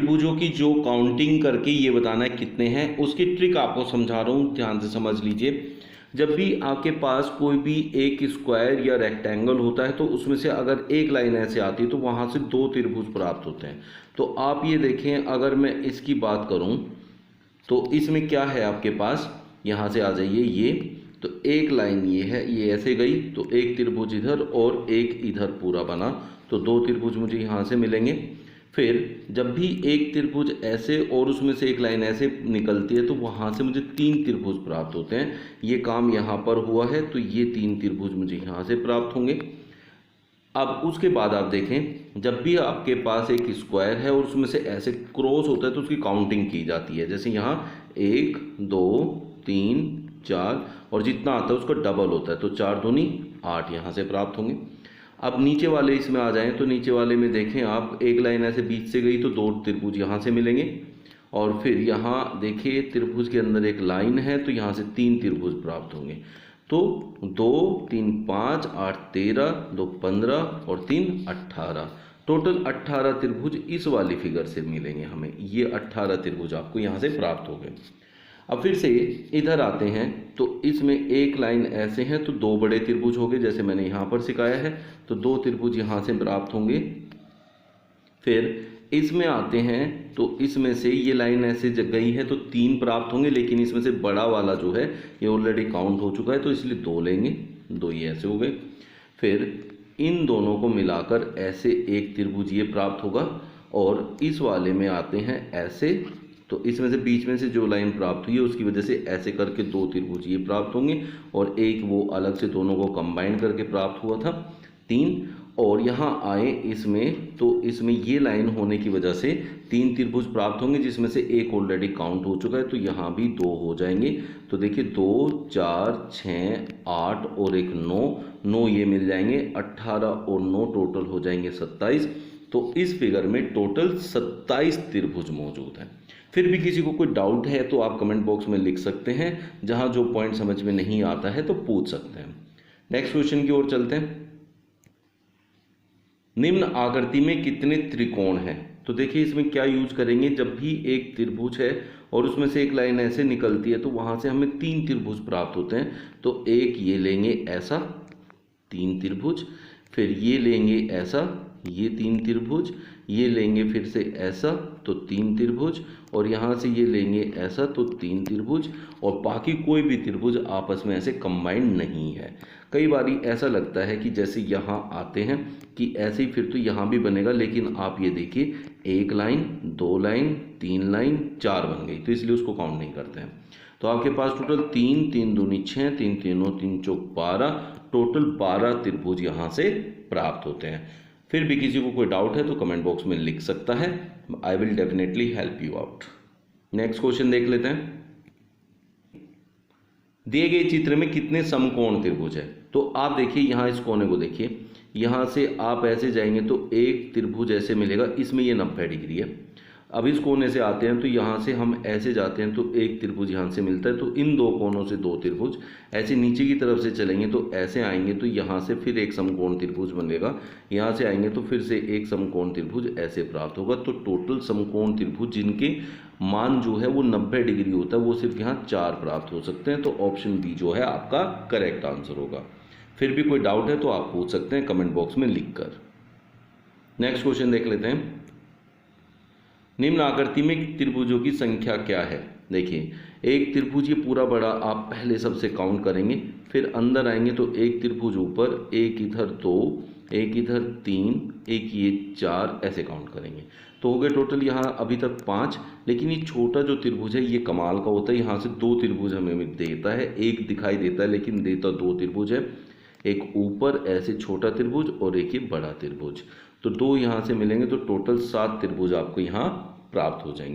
त्रिभुजों की जो काउंटिंग करके ये बताना है कितने हैं, उसकी ट्रिक आपको समझा रहा हूँ, ध्यान से समझ लीजिए। जब भी आपके पास कोई भी एक स्क्वायर या रेक्टेंगल होता है तो उसमें से अगर एक लाइन ऐसे आती है तो वहाँ से दो त्रिभुज प्राप्त होते हैं। तो आप ये देखें, अगर मैं इसकी बात करूँ तो इसमें क्या है आपके पास, यहाँ से आ जाइए, ये तो एक लाइन ये है, ये ऐसे गई तो एक त्रिभुज इधर और एक इधर पूरा बना, तो दो त्रिभुज मुझे यहाँ से मिलेंगे। फिर जब भी एक त्रिभुज ऐसे और उसमें से एक लाइन ऐसे निकलती है तो वहाँ से मुझे तीन त्रिभुज प्राप्त होते हैं। ये काम यहाँ पर हुआ है तो ये तीन त्रिभुज मुझे यहाँ से प्राप्त होंगे। अब उसके बाद आप देखें, जब भी आपके पास एक स्क्वायर है और उसमें से ऐसे क्रॉस होता है तो उसकी काउंटिंग की जाती है। जैसे यहाँ 1 2 3 4 और जितना आता है उसका डबल होता है, तो 4 दूनी 8 यहाँ से प्राप्त होंगे। अब नीचे वाले इसमें आ जाएं तो नीचे वाले में देखें आप, एक लाइन ऐसे बीच से गई तो दो त्रिभुज यहाँ से मिलेंगे। और फिर यहाँ देखिए त्रिभुज के अंदर एक लाइन है तो यहाँ से तीन त्रिभुज प्राप्त होंगे। तो 2 3 5 8 13, 2 15 और 3 18, टोटल 18 त्रिभुज इस वाली फिगर से मिलेंगे हमें। ये 18 त्रिभुज आपको यहाँ से प्राप्त हो गए। अब फिर से इधर आते हैं तो इसमें एक लाइन ऐसे हैं तो दो बड़े त्रिभुज हो गए, जैसे मैंने यहाँ पर सिखाया है, तो दो त्रिभुज यहाँ से प्राप्त होंगे। फिर इसमें आते हैं तो इसमें से ये लाइन ऐसे गई है तो तीन प्राप्त होंगे, लेकिन इसमें से बड़ा वाला जो है ये ऑलरेडी काउंट हो चुका है तो इसलिए दो लेंगे, दो ये ऐसे हो गए। फिर इन दोनों को मिलाकर ऐसे एक त्रिभुज ये प्राप्त होगा। और इस वाले में आते हैं ऐसे, तो इसमें से बीच में से जो लाइन प्राप्त हुई है उसकी वजह से ऐसे करके दो त्रिभुज ये प्राप्त होंगे, और एक वो अलग से दोनों को कंबाइन करके प्राप्त हुआ था, तीन। और यहाँ आए इसमें तो इसमें ये लाइन होने की वजह से तीन त्रिभुज प्राप्त होंगे, जिसमें से एक ऑलरेडी काउंट हो चुका है तो यहाँ भी दो हो जाएंगे। तो देखिए 2 4 6 8 और एक 9, 9 ये मिल जाएंगे, 18 और 9 टोटल हो जाएंगे 27। तो इस फिगर में टोटल 27 त्रिभुज मौजूद हैं। फिर भी किसी को कोई डाउट है तो आप कमेंट बॉक्स में लिख सकते हैं, जहाँ जो पॉइंट समझ में नहीं आता है तो पूछ सकते हैं। नेक्स्ट क्वेश्चन की ओर चलते हैं। निम्न आकृति में कितने त्रिकोण हैं? तो देखिए इसमें क्या यूज करेंगे, जब भी एक त्रिभुज है और उसमें से एक लाइन ऐसे निकलती है तो वहां से हमें तीन त्रिभुज प्राप्त होते हैं। तो एक ये लेंगे ऐसा, तीन त्रिभुज, फिर ये लेंगे ऐसा, ये तीन त्रिभुज, ये लेंगे फिर से ऐसा तो तीन त्रिभुज, और यहाँ से ये लेंगे ऐसा तो तीन त्रिभुज, और बाकी कोई भी त्रिभुज आपस में ऐसे कंबाइंड नहीं है। कई बार ऐसा लगता है कि जैसे यहाँ आते हैं कि ऐसे ही फिर तो यहाँ भी बनेगा, लेकिन आप ये देखिए एक लाइन, दो लाइन, तीन लाइन, चार बन गई, तो इसलिए उसको काउंट नहीं करते हैं। तो आपके पास टोटल तीन, तीन दूनी 6, तीन तीनों 3 चौक 12, टोटल 12 त्रिभुज यहाँ से प्राप्त होते हैं। फिर भी किसी को कोई डाउट है तो कमेंट बॉक्स में लिख सकता है, I will definitely help you out. Next question देख लेते हैं। दिए गए चित्र में कितने समकोण त्रिभुज है? तो आप देखिए यहाँ इस कोने को देखिए, यहाँ से आप ऐसे जाएंगे तो एक त्रिभुज ऐसे मिलेगा, इसमें ये 90 डिग्री है। अब इस कोने से आते हैं तो यहाँ से हम ऐसे जाते हैं तो एक त्रिभुज यहाँ से मिलता है, तो इन दो कोनों से दो त्रिभुज। ऐसे नीचे की तरफ से चलेंगे तो ऐसे आएंगे तो यहाँ से फिर एक समकोण त्रिभुज बनेगा, यहाँ से आएंगे तो फिर से एक समकोण त्रिभुज ऐसे प्राप्त होगा। तो टोटल समकोण त्रिभुज जिनके मान जो है वो 90 डिग्री होता है वो सिर्फ यहाँ 4 प्राप्त हो सकते हैं। तो ऑप्शन बी जो है आपका करेक्ट आंसर होगा। फिर भी कोई डाउट है तो आप पूछ सकते हैं कमेंट बॉक्स में लिखकर। नेक्स्ट क्वेश्चन देख लेते हैं। निम्न आकृति में त्रिभुजों की संख्या क्या है? देखिए एक त्रिभुज ये पूरा बड़ा आप पहले सबसे काउंट करेंगे, फिर अंदर आएंगे तो एक त्रिभुज ऊपर, एक इधर 2, एक इधर 3, एक ये 4, ऐसे काउंट करेंगे तो हो गए टोटल यहाँ अभी तक 5। लेकिन ये छोटा जो त्रिभुज है ये कमाल का होता है, यहाँ से दो त्रिभुज हमें देता है, एक दिखाई देता है लेकिन देता दो त्रिभुज है, एक ऊपर ऐसे छोटा त्रिभुज और एक ये बड़ा त्रिभुज। तो दो यहाँ से मिलेंगे तो टोटल 7 त्रिभुज आपको यहाँ प्राप्त हो जाएंगे।